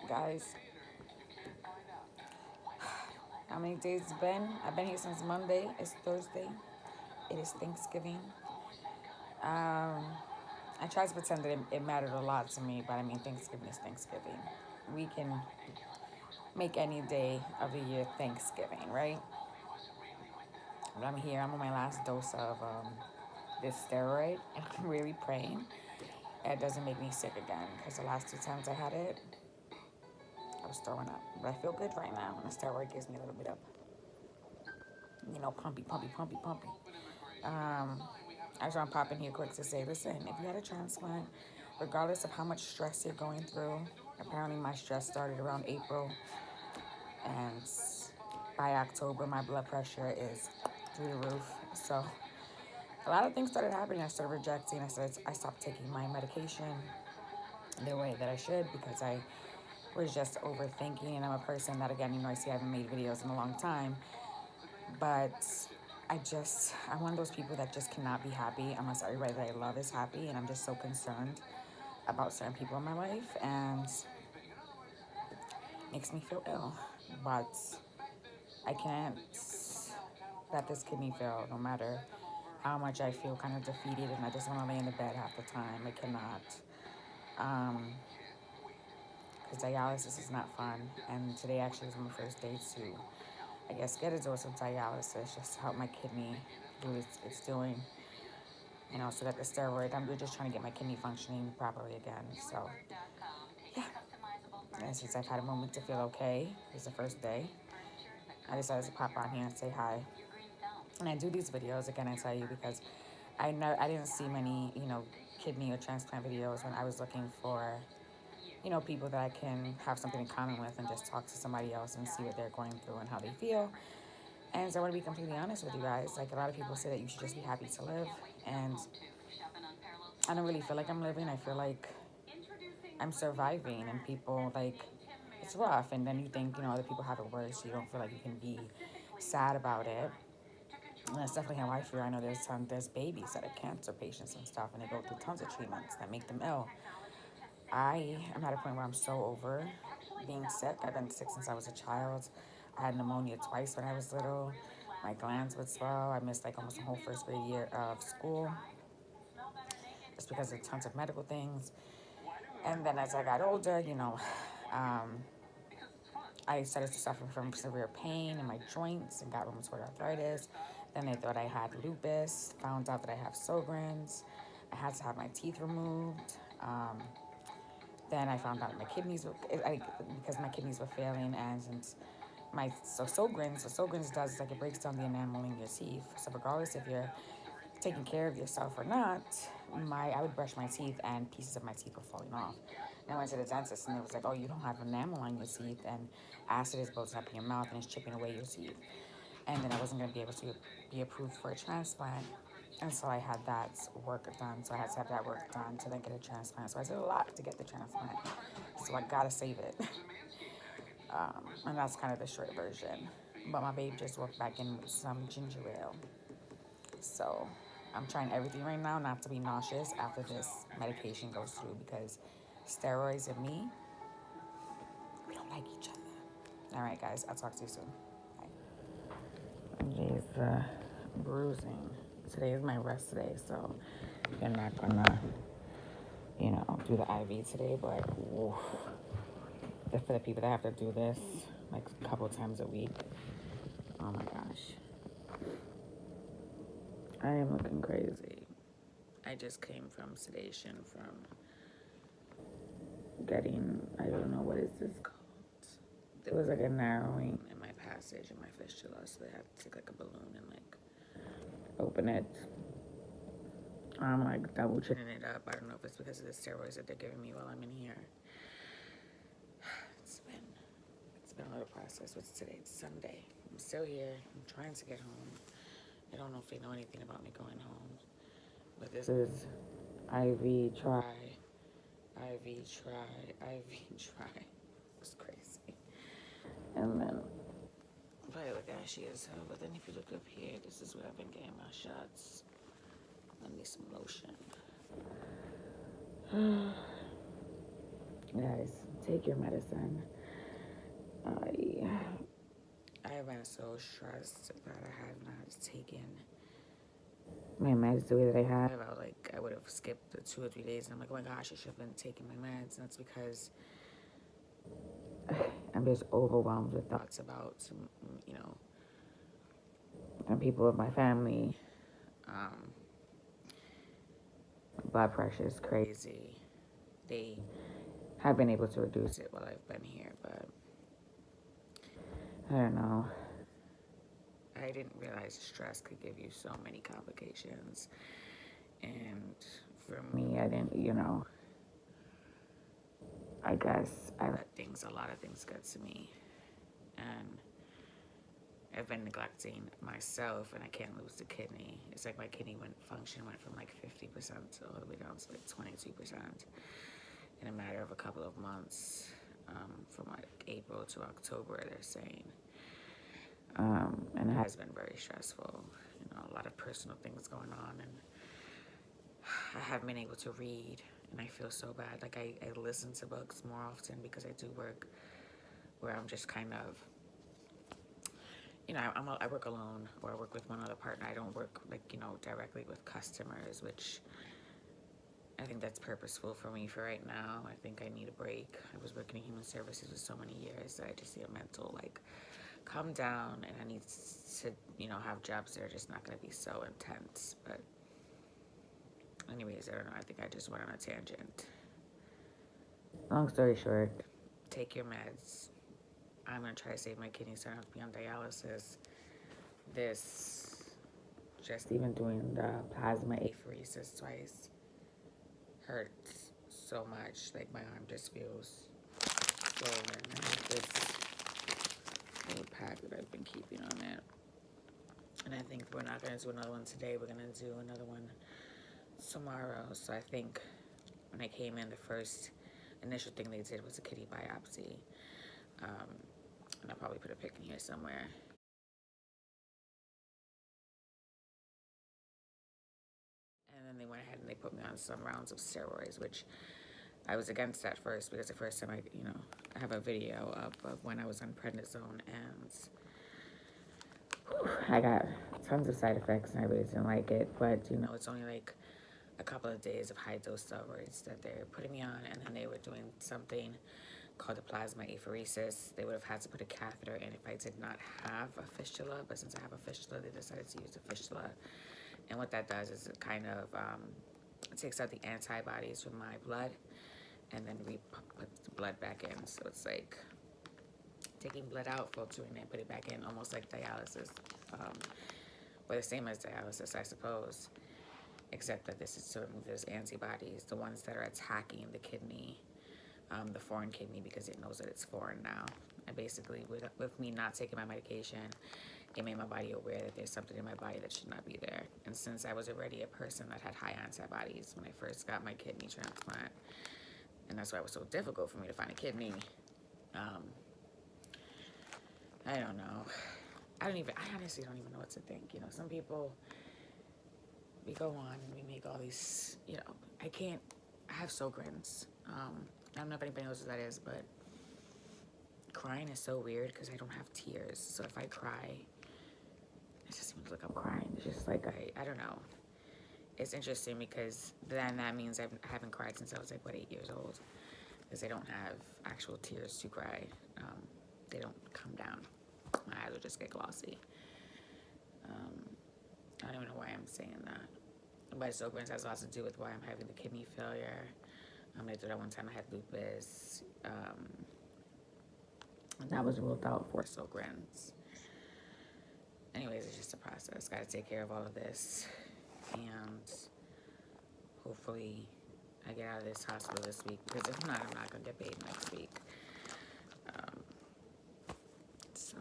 Guys, how many days it's been? I've been here since Monday. It's Thursday. It is Thanksgiving. I tried to pretend that it mattered a lot to me, but I mean, Thanksgiving is Thanksgiving. We can make any day of the year Thanksgiving, right? But I'm here. I'm on my last dose of this steroid, and I'm really praying it doesn't make me sick again, because the last two times I had it, I was throwing up. But I feel good right now, and the steroid gives me a little bit of, pumpy, pumpy, pumpy, pumpy. I just want to pop in here quick to say, listen, if you had a transplant, regardless of how much stress you're going through, apparently my stress started around April, and by October, my blood pressure is through the roof. So a lot of things started happening. I started rejecting. I stopped taking my medication the way that I should, because I was just overthinking. And I'm a person that, again, I see I haven't made videos in a long time, but I'm one of those people that just cannot be happy unless everybody that I love is happy. And I'm just so concerned about certain people in my life, and makes me feel ill. But I can't let this kidney fail, no matter how much I feel kind of defeated and I just want to lay in the bed half the time. I cannot. Because dialysis is not fun. And today actually was my first day to, I guess, get a dose of dialysis just to help my kidney do what it's doing. So that the steroid, I'm just trying to get my kidney functioning properly again. So, yeah. And since I've had a moment to feel okay, it's the first day, I decided to pop on here and say hi. And I do these videos, again, I tell you, because I didn't see many, kidney or transplant videos when I was looking for, people that I can have something in common with and just talk to somebody else and see what they're going through and how they feel. And so I want to be completely honest with you guys. Like, a lot of people say that you should just be happy to live. And I don't really feel like I'm living. I feel like I'm surviving, and people, like, it's rough. And then you think, other people have it worse. You don't feel like you can be sad about it. And that's definitely how I feel. I know there's babies that are cancer patients and stuff, and they go through tons of treatments that make them ill. I am at a point where I'm so over being sick. I've been sick since I was a child. I had pneumonia twice when I was little. My glands would swell. I missed like almost the whole first grade year of school just because of tons of medical things. And then as I got older, um, I started to suffer from severe pain in my joints and got rheumatoid arthritis. Then they thought I had lupus, found out that I have Sjogren's. I had to have my teeth removed. Then I found out my kidneys were, because my kidneys were failing, and since Sjogren's does is like it breaks down the enamel in your teeth. So regardless if you're taking care of yourself or not, I would brush my teeth and pieces of my teeth were falling off. And I went to the dentist and it was like, oh, you don't have enamel on your teeth, and acid is building up in your mouth and it's chipping away your teeth. And then I wasn't going to be able to be approved for a transplant. And so I had that work done. So I had to have that work done to then get a transplant. So I did a lot to get the transplant. So I gotta save it. And that's kind of the short version. But my babe just walked back in with some ginger ale. So I'm trying everything right now not to be nauseous after this medication goes through, because steroids and me, we don't like each other. All right, guys, I'll talk to you soon. Bye. Jeez, bruising. Today is my rest day, so you're not gonna, do the IV today, but oof. For the people that have to do this like a couple times a week, oh my gosh. I am looking crazy. I just came from sedation from getting, I don't know, what is this called? There was like a narrowing in my passage in my fistula, so they had to take like a balloon and like open it. I'm like double chinning it up. I don't know if it's because of the steroids that they're giving me while I'm in here. It's been a little process. What's today? It's Sunday. I'm still here. I'm trying to get home. I don't know if they know anything about me going home. But this is IV try. It's crazy. And then, probably look ashy as hell. But then if you look up here, this is where I've been getting my shots. I need some lotion. Guys, take your medicine. I have been so stressed that I have not taken my meds the way that I have. I would have skipped the 2 or 3 days, and I'm like, oh my gosh, I should have been taking my meds. And that's because I'm just overwhelmed with thoughts about, and people of my family. Blood pressure is crazy. They have been able to reduce it while I've been here, but I don't know. I didn't realize stress could give you so many complications. And for me, I didn't, I guess I let a lot of things get to me. And I've been neglecting myself, and I can't lose the kidney. It's like my kidney function went from like 50% all the way down to like 22% in a matter of a couple of months, from like April to October, they're saying. And it has been very stressful. A lot of personal things going on, and I haven't been able to read, and I feel so bad. Like I listen to books more often because I do work where I'm just kind of, I work alone, or I work with one other partner. I don't work directly with customers, which I think that's purposeful for me for right now. I think I need a break. I was working in human services for so many years that I just need a mental calm down, and I need to have jobs that are just not going to be so intense. But anyways, I don't know. I think I just went on a tangent. Long story short, take your meds. I'm going to try to save my kidneys so I don't have to be on dialysis. Just even doing the plasma apheresis twice hurts so much. Like my arm just feels swollen. I have this little pack that I've been keeping on it. And I think we're not going to do another one today. We're going to do another one tomorrow. So I think when I came in, the first initial thing they did was a kidney biopsy. And I'll probably put a pic in here somewhere. And then they went ahead and they put me on some rounds of steroids, which I was against at first because the first time I have a video up of when I was on prednisone, and I got tons of side effects and I really didn't like it. But it's only like a couple of days of high dose steroids that they're putting me on, and then they were doing something called a plasma apheresis. They would have had to put a catheter in if I did not have a fistula, but since I have a fistula, they decided to use the fistula. And what that does is it kind of it takes out the antibodies from my blood and then put the blood back in. So it's like taking blood out, filtering it, put it back in, almost like dialysis, or the same as dialysis, I suppose, except that this is to remove those antibodies, the ones that are attacking the kidney, the foreign kidney, because it knows that it's foreign now. And basically, with me not taking my medication, it made my body aware that there's something in my body that should not be there. And since I was already a person that had high antibodies when I first got my kidney transplant, and that's why it was so difficult for me to find a kidney, I don't know. I honestly don't even know what to think. Some people, we go on and we make all these, I have Sjogren's. I don't know if anybody knows what that is, but crying is so weird because I don't have tears. So if I cry, it just seems like I'm crying. It's just like, I don't know. It's interesting because then that means I haven't cried since I was 8 years old, because I don't have actual tears to cry. They don't come down. My eyes will just get glossy. I don't even know why I'm saying that. But Sjogren's has a lot to do with why I'm having the kidney failure. They did that one time I had lupus. And that was ruled out for Sjogren's. Anyways, it's just a process. Got to take care of all of this. And hopefully I get out of this hospital this week, because if not, I'm not going to get paid next week. So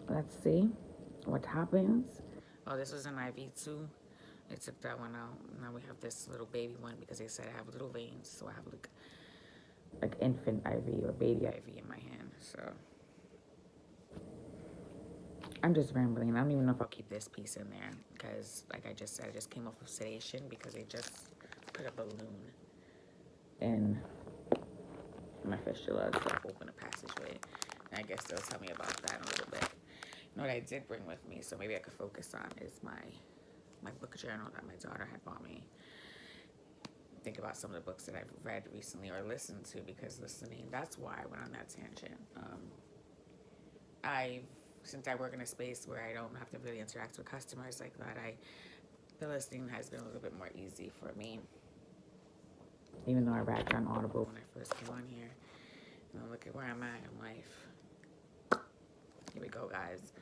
let's see what happens. Oh, this was an IV too. They took that one out. Now we have this little baby one because they said I have little veins. So I have like infant IV or baby IV in my hand. So I'm just rambling. I don't even know if I'll keep this piece in there because, like I just said, I just came off of sedation because they just put a balloon in my fistula to open a passageway. And I guess they'll tell me about that in a little bit. You know what I did bring with me, so maybe I could focus on, is my book journal that my daughter had bought me. Think about some of the books that I've read recently or listened to, because listening, that's why I went on that tangent. Since I work in a space where I don't have to really interact with customers like that, the listening has been a little bit more easy for me. Even though I read on Audible when I first came on here. And look at where I'm at in life. Here we go, guys.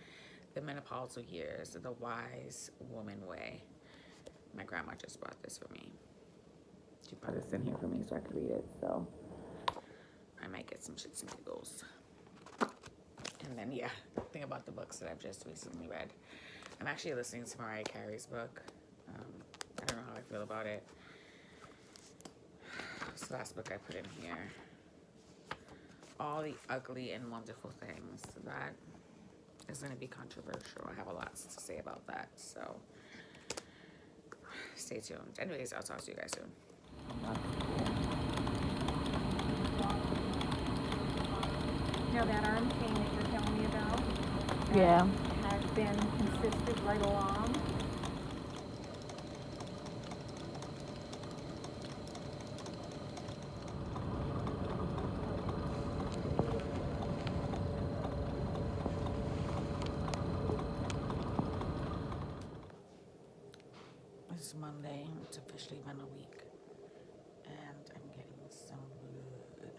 The Menopausal Years, The Wise Woman Way. My grandma just brought this for me. She brought this in here for me so I could read it. So I might get some shits and giggles. And then, yeah, think about the books that I've just recently read. I'm actually listening to Mariah Carey's book. I don't know how I feel about it. It's the last book I put in here. All the Ugly and Wonderful Things. That is going to be controversial. I have a lot to say about that. So stay tuned. Anyways, I'll talk to you guys soon. Now that arm pain that you're telling me about, Yeah. has been consistent right along. It's Monday. It's officially been a week. And I'm getting some blood.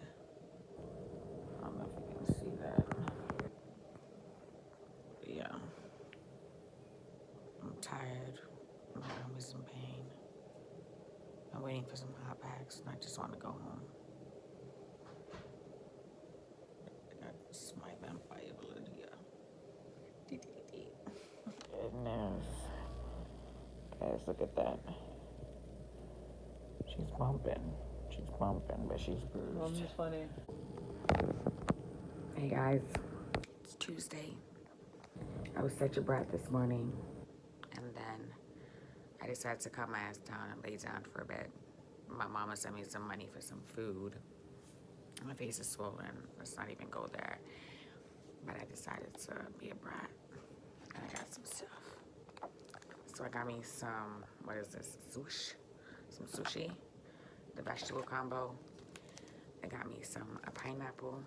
I don't know if you can see that. Yeah. I'm tired. My arm is in pain. I'm waiting for some hot packs and I just want to go home. That's my vampire blood here. Goodness. Guys, look at that. She's bumping. She's bumping, but she's bruised. Funny. Hey guys, it's Tuesday. I was such a brat this morning, and then I decided to calm my ass down and lay down for a bit. My mama sent me some money for some food. My face is swollen. Let's not even go there. But I decided to be a brat, and I got some stuff. So I got me some, what is this, some sushi, the vegetable combo. I got me a pineapple,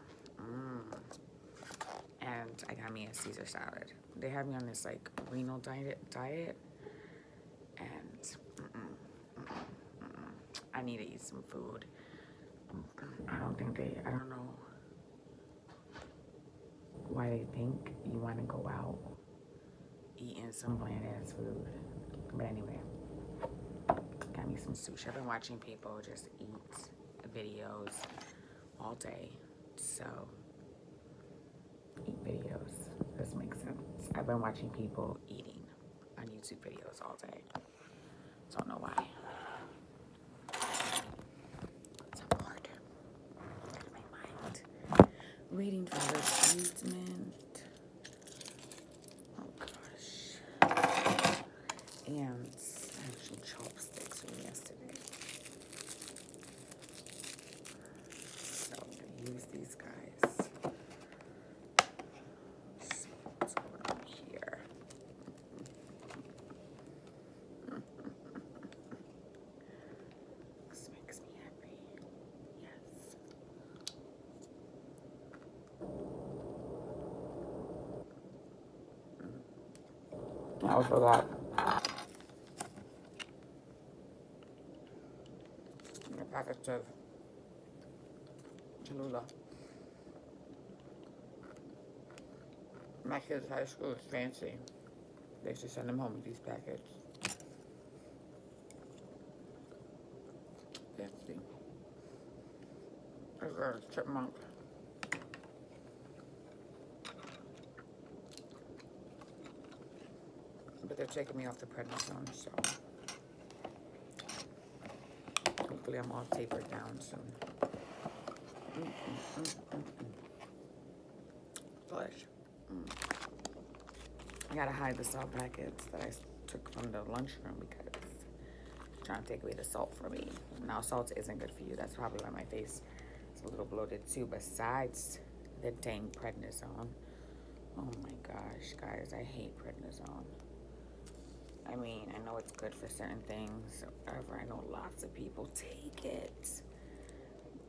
and I got me a Caesar salad. They have me on this like renal diet, and I need to eat some food. I don't know why they think you want to go out eating some bland ass food. But anyway, got me some sushi. I've been watching people just eat videos all day. So, eat videos. This makes sense. I've been watching people eating on YouTube videos all day. Don't know why. It's hard. Out of my mind. Waiting for the treatment. Oh gosh. And I have some chopsticks from yesterday. So I'm gonna use these guys. So what's going on here? This makes me happy. Yes. I also got a package of Cholula. My kids' high school is fancy. They used to send them home with these packets. Fancy. There's a chipmunk. But they're taking me off the prednisone, so hopefully I'm all tapered down soon. Delish. I gotta hide the salt packets that I took from the lunchroom because it's trying to take away the salt from me. Now, salt isn't good for you. That's probably why my face is a little bloated too, besides the dang prednisone. Oh my gosh, guys, I hate prednisone. I mean, I know it's good for certain things. However, I know lots of people take it,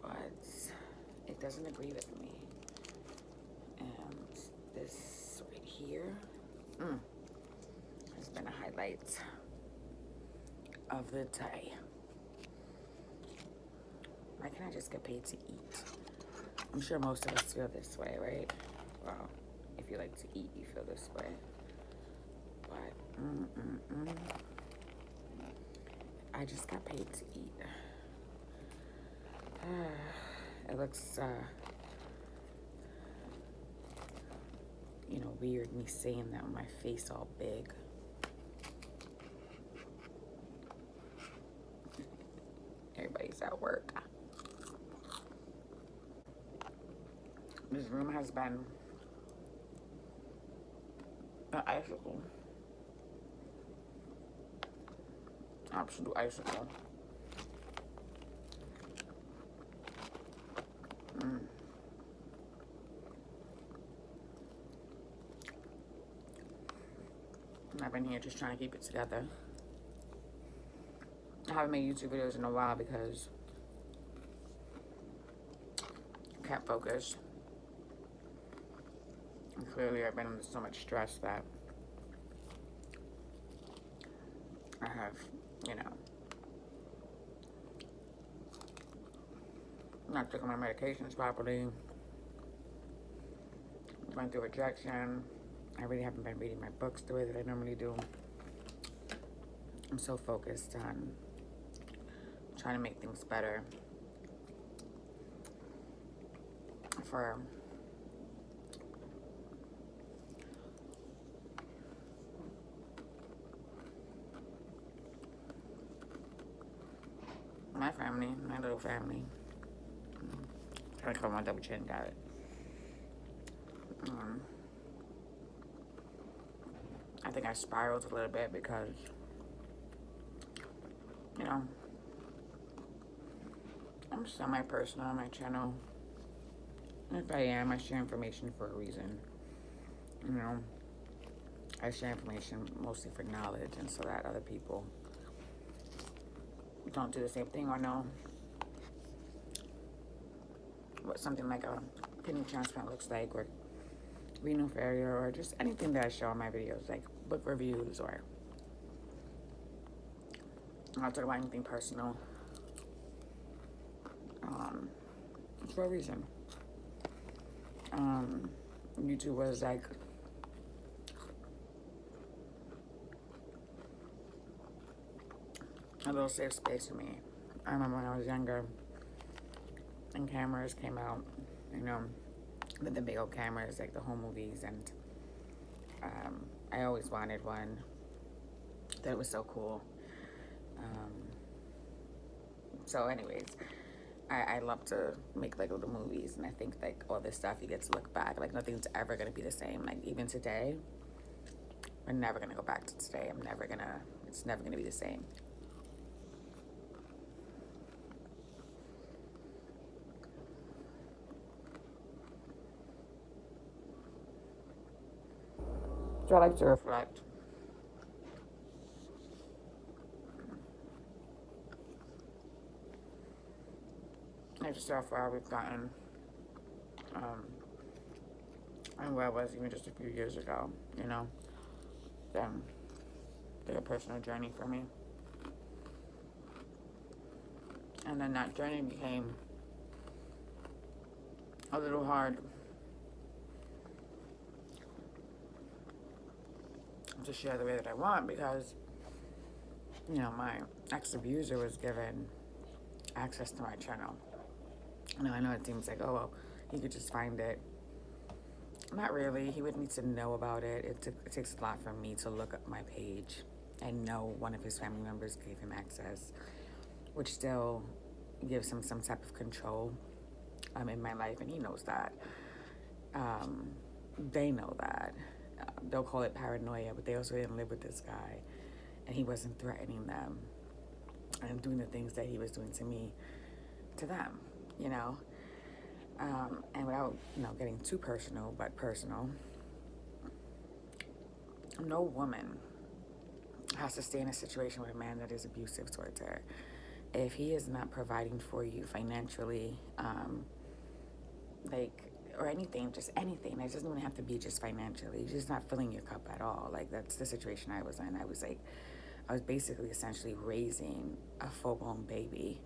but it doesn't agree with me. And this right here has been a highlight of the day. Why can't I just get paid to eat? I'm sure most of us feel this way, right? Well, if you like to eat, you feel this way. But, I just got paid to eat. It looks, weird me saying that with my face all big. Everybody's at work. This room has been an icicle. Absolute icicle. I've been here just trying to keep it together. I haven't made YouTube videos in a while because I can't focus. And clearly I've been under so much stress that I have, not taking my medications properly, going through rejection. I really haven't been reading my books the way that I normally do. I'm so focused on trying to make things better for my family, my little family. Trying to cover my double chin, got it. I think I spiraled a little bit because, I'm semi-personal on my channel. If I am, I share information for a reason. I share information mostly for knowledge and so that other people don't do the same thing or know what something like a kidney transplant looks like, or renal failure, or just anything that I show in my videos, like book reviews, or I'll talk about anything personal. It's for a reason. YouTube was like a little safe space for me. I remember when I was younger and cameras came out, with the big old cameras, like the home movies, and I always wanted one. That was so cool. So anyways, I love to make like little movies, and I think like all this stuff, you get to look back, like nothing's ever gonna be the same. Like even today, we're never gonna go back to today. It's never gonna be the same. So I like to reflect. I just saw how far we've gotten, and where I was even just a few years ago, like a personal journey for me. And then that journey became a little hard to share the way that I want because, my ex-abuser was given access to my channel. I know it seems like, oh, well, he could just find it. Not really. He would need to know about it. It takes a lot for me to look up my page and know one of his family members gave him access, which still gives him some type of control in my life, and he knows that. They know that. They'll call it paranoia, but they also didn't live with this guy, and he wasn't threatening them and doing the things that he was doing to me, to them, And without, getting too personal, but personal, no woman has to stay in a situation with a man that is abusive towards her. If he is not providing for you financially, like, or anything, just anything. It doesn't even have to be just financially. Just not filling your cup at all. Like, that's the situation I was in. I was basically essentially raising a full-blown baby.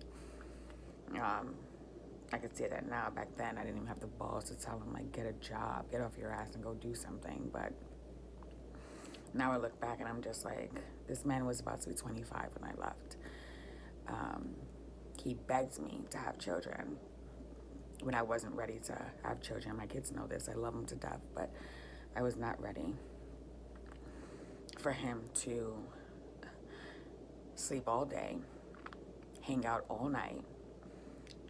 I could say that now. Back then, I didn't even have the balls to tell him, like, get a job, get off your ass and go do something. But now I look back and I'm just like, this man was about to be 25 when I left. He begged me to have children when I wasn't ready to have children. My kids know this. I love them to death, but I was not ready for him to sleep all day, hang out all night,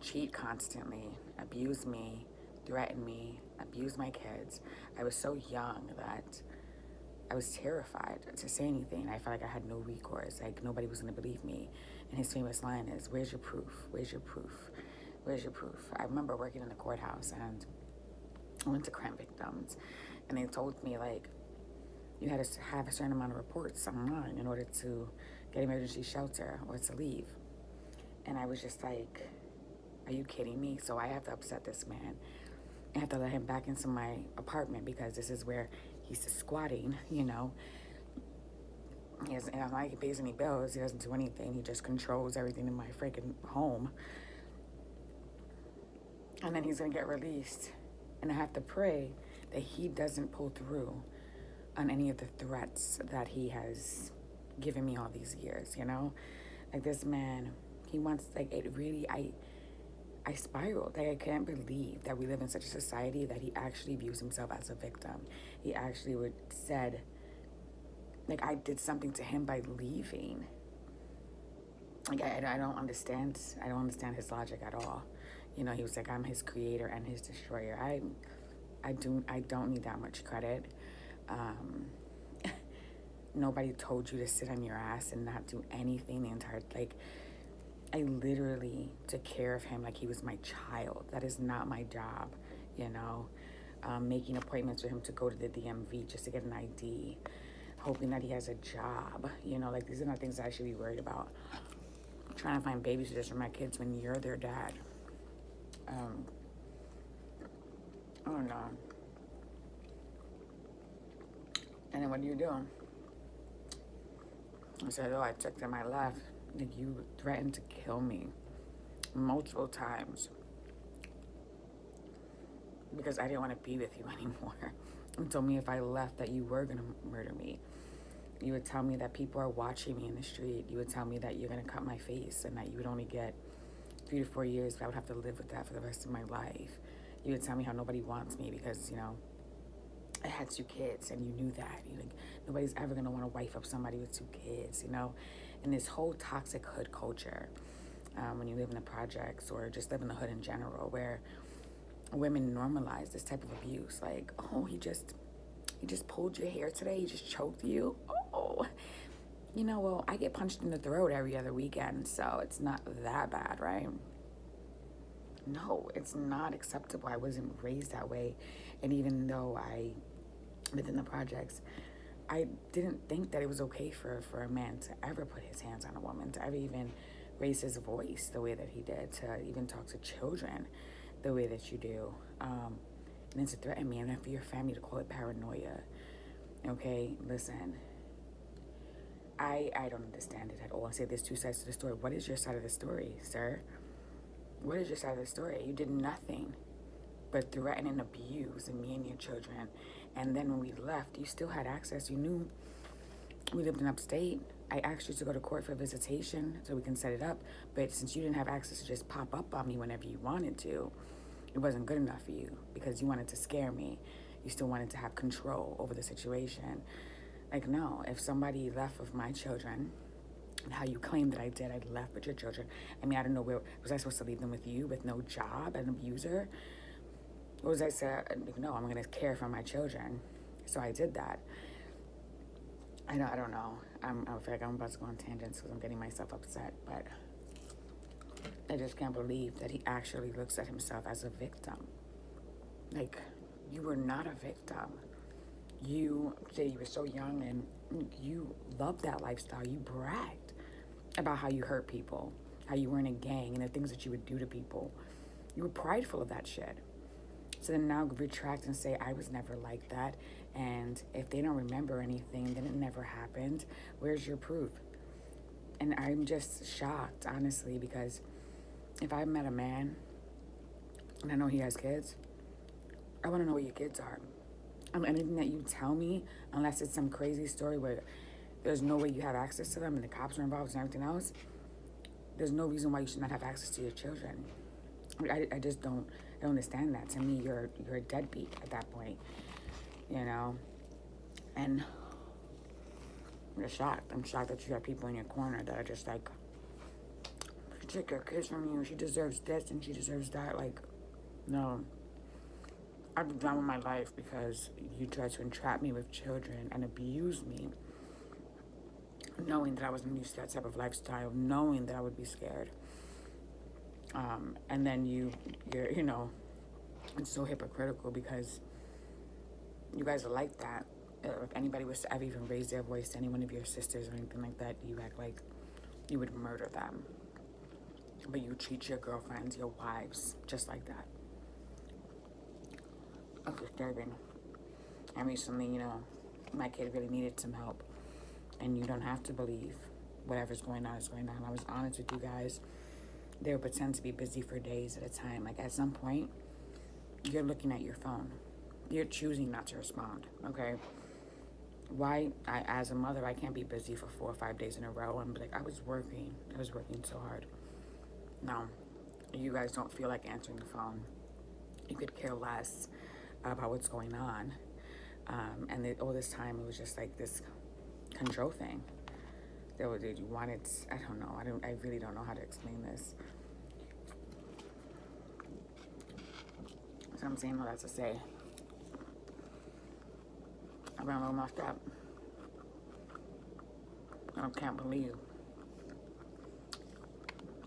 cheat constantly, abuse me, threaten me, abuse my kids. I was so young that I was terrified to say anything. I felt like I had no recourse. Like, nobody was going to believe me. And his famous line is, "Where's your proof? Where's your proof? Where's your proof?" I remember working in the courthouse, and I went to crime victims, and they told me, like, you had to have a certain amount of reports online in order to get emergency shelter or to leave. And I was just like, are you kidding me? So I have to upset this man. I have to let him back into my apartment because this is where he's squatting, It's not like he pays any bills. He doesn't do anything. He just controls everything in my freaking home. And then he's going to get released. And I have to pray that he doesn't pull through on any of the threats that he has given me all these years, Like, this man, he wants, like, it really, I spiraled. Like, I can't believe that we live in such a society that he actually views himself as a victim. He actually said, like, I did something to him by leaving. Like, I don't understand. I don't understand his logic at all. He was like, I'm his creator and his destroyer. I don't need that much credit. Nobody told you to sit on your ass and not do anything the entire, like, I literally took care of him like he was my child. That is not my job, making appointments for him to go to the DMV just to get an ID, hoping that he has a job, like, these are not things that I should be worried about. Trying to find babysitters for my kids when you're their dad. I don't know. And then what do you do? I said, I took them, I left. Like, you threatened to kill me multiple times because I didn't want to be with you anymore. You told me if I left that you were going to murder me. You would tell me that people are watching me in the street. You would tell me that you're going to cut my face and that you would only get 3 to 4 years, but I would have to live with that for the rest of my life. You would tell me how nobody wants me because, I had 2 kids and you knew that. Like, nobody's ever going to want to wife up somebody with 2 kids, And this whole toxic hood culture, when you live in the projects or just live in the hood in general, where women normalize this type of abuse. Like, oh, he just pulled your hair today. He just choked you. Oh, well, I get punched in the throat every other weekend, so it's not that bad, right? No, it's not acceptable. I wasn't raised that way. And even though I lived in the projects, I didn't think that it was okay for a man to ever put his hands on a woman, to ever even raise his voice the way that he did, to even talk to children the way that you do. And then to threaten me, and then for your family to call it paranoia. Okay, listen. I don't understand it at all. I say there's 2 sides to the story. What is your side of the story, sir? What is your side of the story? You did nothing but threaten and abuse me and your children. And then when we left, you still had access. You knew we lived in upstate. I asked you to go to court for visitation so we can set it up. But since you didn't have access to just pop up on me whenever you wanted to, it wasn't good enough for you because you wanted to scare me. You still wanted to have control over the situation. Like, no, if somebody left with my children, and how you claim that I did, I left with your children. I mean, I don't know where, was I supposed to leave them with you with no job, an abuser? What was I say? No, I'm going to care for my children. So I did that. I don't know. I feel like I'm about to go on tangents because I'm getting myself upset, but I just can't believe that he actually looks at himself as a victim. Like, you were not a victim. You said you were so young and you loved that lifestyle. You bragged about how you hurt people, how you were in a gang, and the things that you would do to people. You were prideful of that shit. So then now retract and say, I was never like that. And if they don't remember anything, then it never happened. Where's your proof? And I'm just shocked, honestly, because if I met a man and I know he has kids, I want to know what your kids are. Anything that you tell me, unless it's some crazy story where there's no way you have access to them and the cops are involved and everything else, there's no reason why you should not have access to your children. I just don't understand that. To me, you're a deadbeat at that point, you know? And I'm just shocked. I'm shocked that you have people in your corner that are just like, she took her kids from you, she deserves this and she deserves that. Like, no. I've been done with my life because you tried to entrap me with children and abuse me, knowing that I wasn't used to that type of lifestyle, knowing that I would be scared. And then you're, it's so hypocritical because you guys are like that. If anybody was to ever even raise their voice to any one of your sisters or anything like that, you act like you would murder them. But you treat your girlfriends, your wives, just like that. It's disturbing. And recently, my kid really needed some help. And you don't have to believe whatever's going on is going on. I was honest with you guys. They would pretend to be busy for days at a time. Like, at some point, you're looking at your phone. You're choosing not to respond, okay? Why, as a mother, I can't be busy for 4 or 5 days in a row and be like, I was working so hard. No, you guys don't feel like answering the phone. You could care less about what's going on. And all this time, it was just like this control thing. You wanted, I don't know, I really don't know how to explain this. So I'm saying all that to say, I've been a little muffed up. I can't believe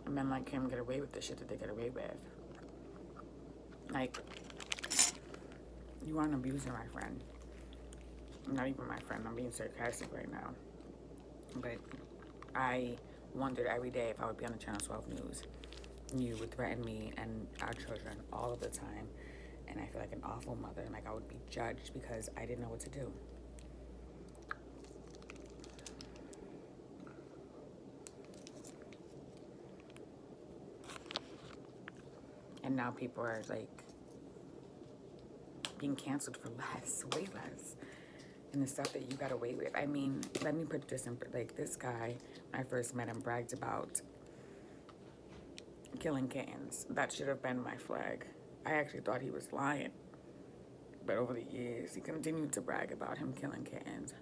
men like him get away with the shit that they get away with. Like, you are an abuser, my friend. Not even my friend, I'm being sarcastic right now. But I wondered every day if I would be on the Channel 12 News. You would threaten me and our children all of the time. And I feel like an awful mother, and like I would be judged because I didn't know what to do. And now people are like being canceled for less, way less. And the stuff that you got away with. I mean, let me put this in, like, this guy, when I first met him, bragged about killing kittens. That should have been my flag. I actually thought he was lying. But over the years, he continued to brag about him killing kittens.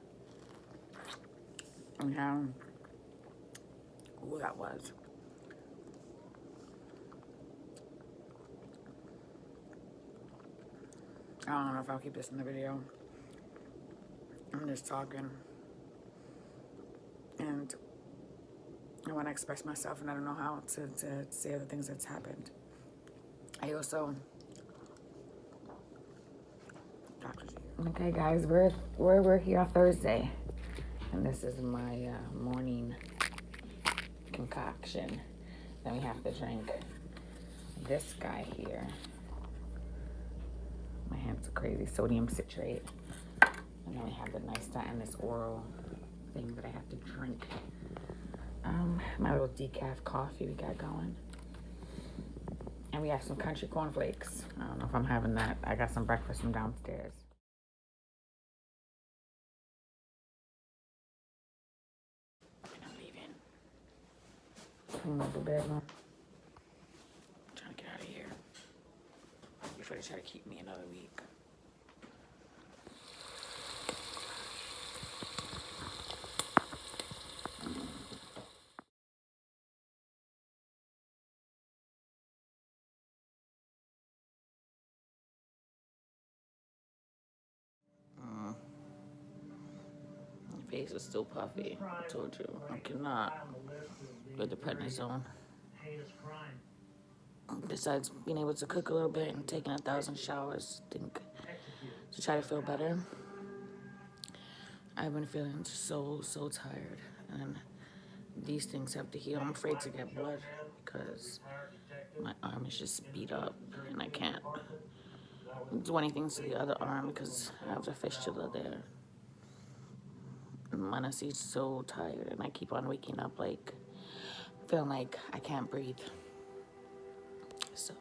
And how cool that was. I don't know if I'll keep this in the video. I'm just talking. And I want to express myself, and I don't know how to say other things that's happened. I also... Okay, guys, we're here on Thursday. And this is my morning concoction. Then we have to drink this guy here. My hands are crazy. Sodium citrate. And then we have the nice stuff and this oral thing that I have to drink. My little decaf coffee we got going. And we have some country cornflakes. I don't know if I'm having that. I got some breakfast from downstairs. And I'm leaving. Clean up the bedroom. I'm trying to get out of here before they try to keep me another week. My face is still puffy. I told you. I cannot. With the prednisone. Heinous crime. besides being able to cook a little bit and taking 1,000 showers, think to try to feel better. I've been feeling so tired, and these things have to heal. I'm afraid to get blood because my arm is just beat up and I can't do anything to the other arm because I have the fistula there. I'm honestly so tired, and I keep on waking up like feeling like I can't breathe. So